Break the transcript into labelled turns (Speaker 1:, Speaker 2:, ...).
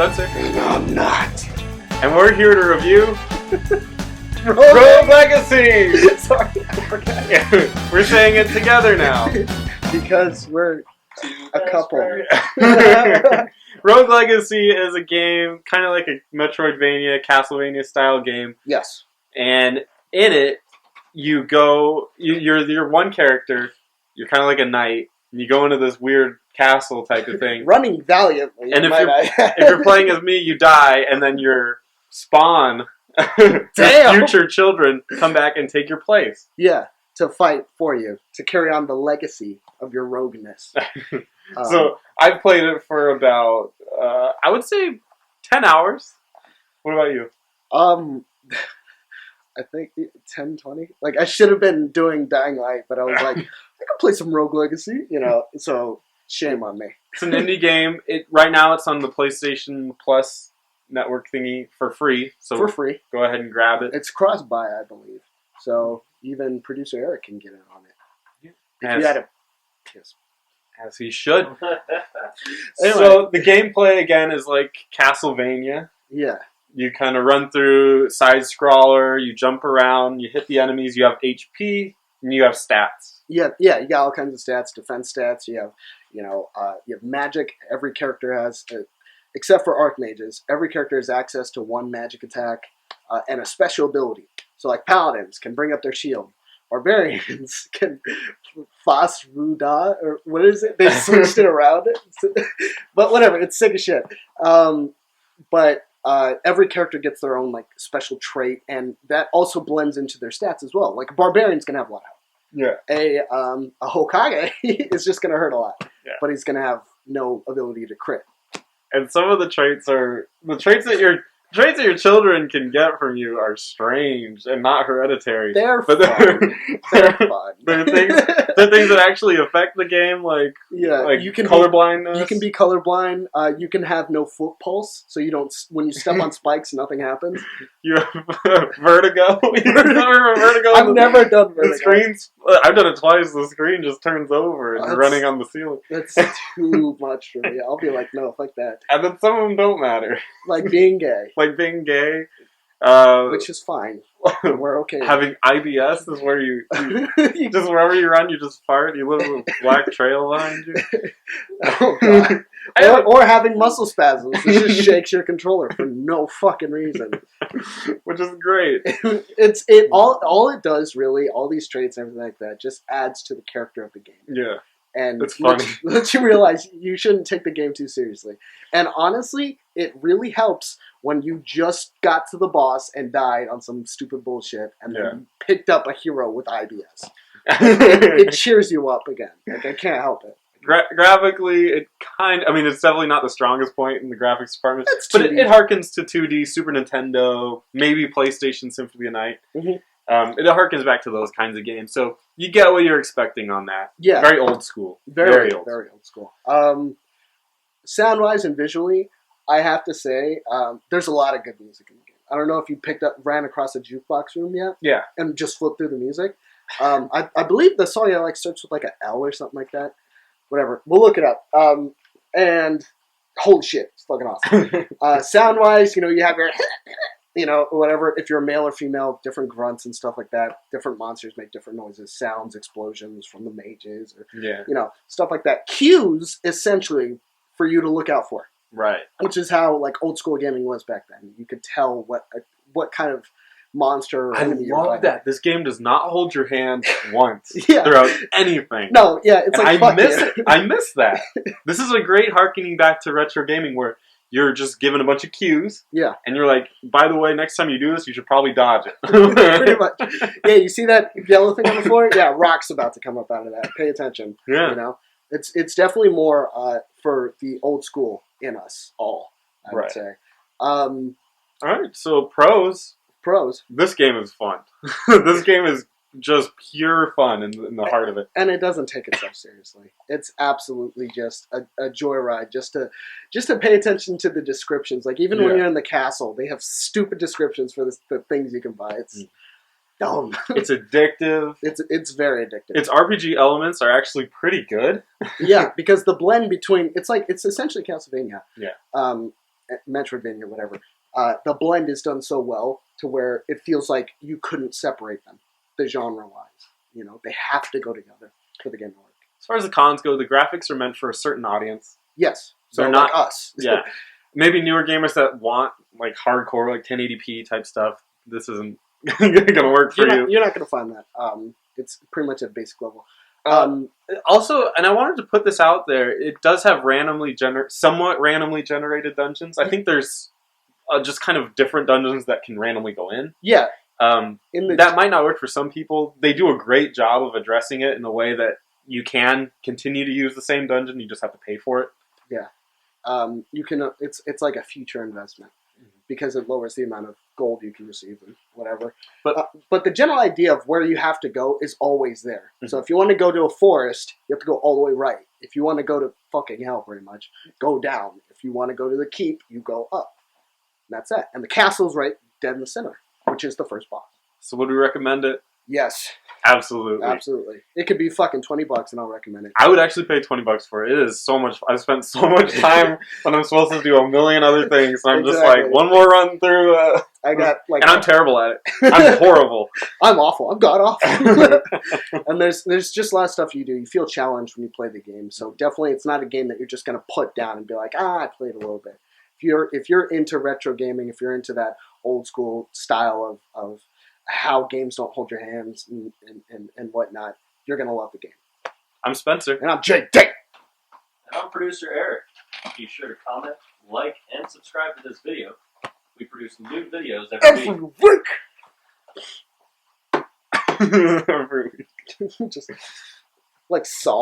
Speaker 1: Spencer.
Speaker 2: And I'm not.
Speaker 1: And we're here to review
Speaker 2: Rogue
Speaker 1: Legacy!
Speaker 2: Sorry, I forgot.
Speaker 1: Yeah, we're saying it together now.
Speaker 2: Because we're a couple.
Speaker 1: Rogue Legacy is a game, kind of like a Metroidvania, Castlevania style game.
Speaker 2: Yes.
Speaker 1: And in it, you go, you're one character, you're kind of like a knight, and you go into this weird castle type of thing.
Speaker 2: Running valiantly.
Speaker 1: And if you're playing as me, you die, and then your spawn, your future children, come back and take your place.
Speaker 2: Yeah, to fight for you, to carry on the legacy of your rogueness.
Speaker 1: So I've played it for about, I would say, 10 hours. What about you?
Speaker 2: I think 10, 20. Like, I should have been doing Dying Light, but I was like, I could play some Rogue Legacy, so shame on me.
Speaker 1: It's an indie game. Right now it's on the PlayStation Plus network thingy for free. So
Speaker 2: for free.
Speaker 1: Go ahead and grab it.
Speaker 2: It's cross-buy, I believe. So even producer Eric can get in on it. If you had a kiss.
Speaker 1: As he should.
Speaker 2: Anyway.
Speaker 1: So the gameplay, again, is like Castlevania.
Speaker 2: Yeah.
Speaker 1: You kind of run through side-scroller, you jump around, you hit the enemies, you have HP, and you have stats.
Speaker 2: Yeah, you got all kinds of stats, defense stats. You have, you have magic. Every character has, except for Archmages, every character has access to one magic attack and a special ability. So, like Paladins can bring up their shield. Barbarians can Fas Ruda, or what is it? They switched it around. But whatever, it's sick as shit. But every character gets their own like special trait, and that also blends into their stats as well. Like a Barbarian's gonna have a lot of health.
Speaker 1: Yeah.
Speaker 2: A Hokage is just gonna hurt a lot,
Speaker 1: yeah.
Speaker 2: But he's gonna have no ability to crit.
Speaker 1: And some of the traits that your children can get from you are strange and not hereditary.
Speaker 2: They're fun. They're fun.
Speaker 1: They're things that actually affect the game, like
Speaker 2: you can
Speaker 1: colorblindness.
Speaker 2: You can be colorblind. You can have no foot pulse, so you don't. When you step on spikes, nothing happens.
Speaker 1: You have vertigo. Vertigo.
Speaker 2: I've never done vertigo.
Speaker 1: The screens. I've done it twice. The screen just turns over and you're running on the ceiling.
Speaker 2: That's too much for me. I'll be like, no, fuck that.
Speaker 1: And then some of them don't matter.
Speaker 2: Like being gay.
Speaker 1: Like being gay.
Speaker 2: Which is fine. We're okay.
Speaker 1: Having IBS is where you just wherever you run, you just fart. You live with a black trail behind you.
Speaker 2: Oh god. Or having muscle spasms, which just shakes your controller for no fucking reason.
Speaker 1: Which is great.
Speaker 2: All it does really, all these traits and everything like that, just adds to the character of the game.
Speaker 1: Yeah.
Speaker 2: And
Speaker 1: it's funny.
Speaker 2: Lets you realize you shouldn't take the game too seriously. And honestly, it really helps when you just got to the boss and died on some stupid bullshit and then you picked up a hero with IBS. It cheers you up again. Like, I can't help it.
Speaker 1: Graphically, it's definitely not the strongest point in the graphics department. But it harkens to 2D, Super Nintendo, maybe PlayStation Symphony of the Night.
Speaker 2: Mm-hmm.
Speaker 1: It harkens back to those kinds of games. So you get what you're expecting on that.
Speaker 2: Yeah.
Speaker 1: Very old school.
Speaker 2: Very old school. Sound-wise and visually, I have to say, there's a lot of good music in the game. I don't know if you ran across a jukebox room yet.
Speaker 1: Yeah. And
Speaker 2: just flipped through the music. I believe the song starts with like an L or something like that. Whatever. We'll look it up. And holy shit, it's fucking awesome. Sound-wise, you have your, whatever. If you're a male or female, different grunts and stuff like that. Different monsters make different noises, sounds, explosions from the mages, or stuff like that. Cues, essentially, for you to look out for.
Speaker 1: Right.
Speaker 2: Which is how like old school gaming was back then. You could tell what kind of monster or enemy you're fighting.
Speaker 1: I love that. This game does not hold your hand once throughout anything.
Speaker 2: No, yeah, it's like
Speaker 1: I miss it. I miss that. This is a great harkening back to retro gaming where you're just given a bunch of cues. Yeah. And you're like, by the way, next time you do this, you should probably dodge it.
Speaker 2: Pretty much. Yeah, you see that yellow thing on the floor? Yeah, rock's about to come up out of that. Pay attention. Yeah. It's definitely more for the old school in us all, I would say.
Speaker 1: All right, so pros. This game is fun. This game is just pure fun in the heart of it.
Speaker 2: And it doesn't take itself seriously. It's absolutely just a joyride. Just to pay attention to the descriptions. Like even when you're in the castle, they have stupid descriptions for the things you can buy. It's dumb.
Speaker 1: It's addictive.
Speaker 2: It's very addictive.
Speaker 1: Its RPG elements are actually pretty good.
Speaker 2: Yeah, because the blend between it's essentially Castlevania.
Speaker 1: Yeah.
Speaker 2: Metroidvania, whatever. The blend is done so well to where it feels like you couldn't separate them, the genre-wise. You know, they have to go together for the game to work.
Speaker 1: As far as the cons go, the graphics are meant for a certain audience.
Speaker 2: Yes. So
Speaker 1: they're
Speaker 2: like
Speaker 1: not
Speaker 2: us.
Speaker 1: Yeah. Maybe newer gamers that want like hardcore, like 1080p type stuff. This isn't gonna work for you.
Speaker 2: You're not gonna find that. It's pretty much at basic level.
Speaker 1: Also, and I wanted to put this out there, it does have somewhat randomly generated dungeons. I think there's just kind of different dungeons that can randomly go in.
Speaker 2: Yeah.
Speaker 1: That might not work for some people. They do a great job of addressing it in a way that you can continue to use the same dungeon. You just have to pay for it.
Speaker 2: Yeah. You can. It's like a future investment because it lowers the amount of gold you can receive and whatever. But the general idea of where you have to go is always there. Mm-hmm. So if you want to go to a forest, you have to go all the way right. If you want to go to fucking hell, pretty much, go down. If you want to go to the keep, you go up. And that's it. And the castle's right dead in the center, which is the first boss.
Speaker 1: So would we recommend it?
Speaker 2: Yes.
Speaker 1: Absolutely.
Speaker 2: Absolutely. It could be fucking $20 and I'll recommend it.
Speaker 1: I would actually pay $20 for it. It is so much. I've spent so much time when I'm supposed to do a million other things. And I'm just like, one more run through.
Speaker 2: I got like,
Speaker 1: and I'm terrible at it. I'm horrible.
Speaker 2: I'm awful. I'm god awful. And there's just a lot of stuff you do. You feel challenged when you play the game. So definitely, it's not a game that you're just gonna put down and be like, I played a little bit. If you're into retro gaming, if you're into that old school style of how games don't hold your hands and whatnot, you're going to love the game.
Speaker 1: I'm Spencer.
Speaker 2: And I'm JD.
Speaker 3: And I'm producer Eric. Be sure to comment, like, and subscribe to this video. We produce new videos every week.
Speaker 2: Every week. Just like Saw.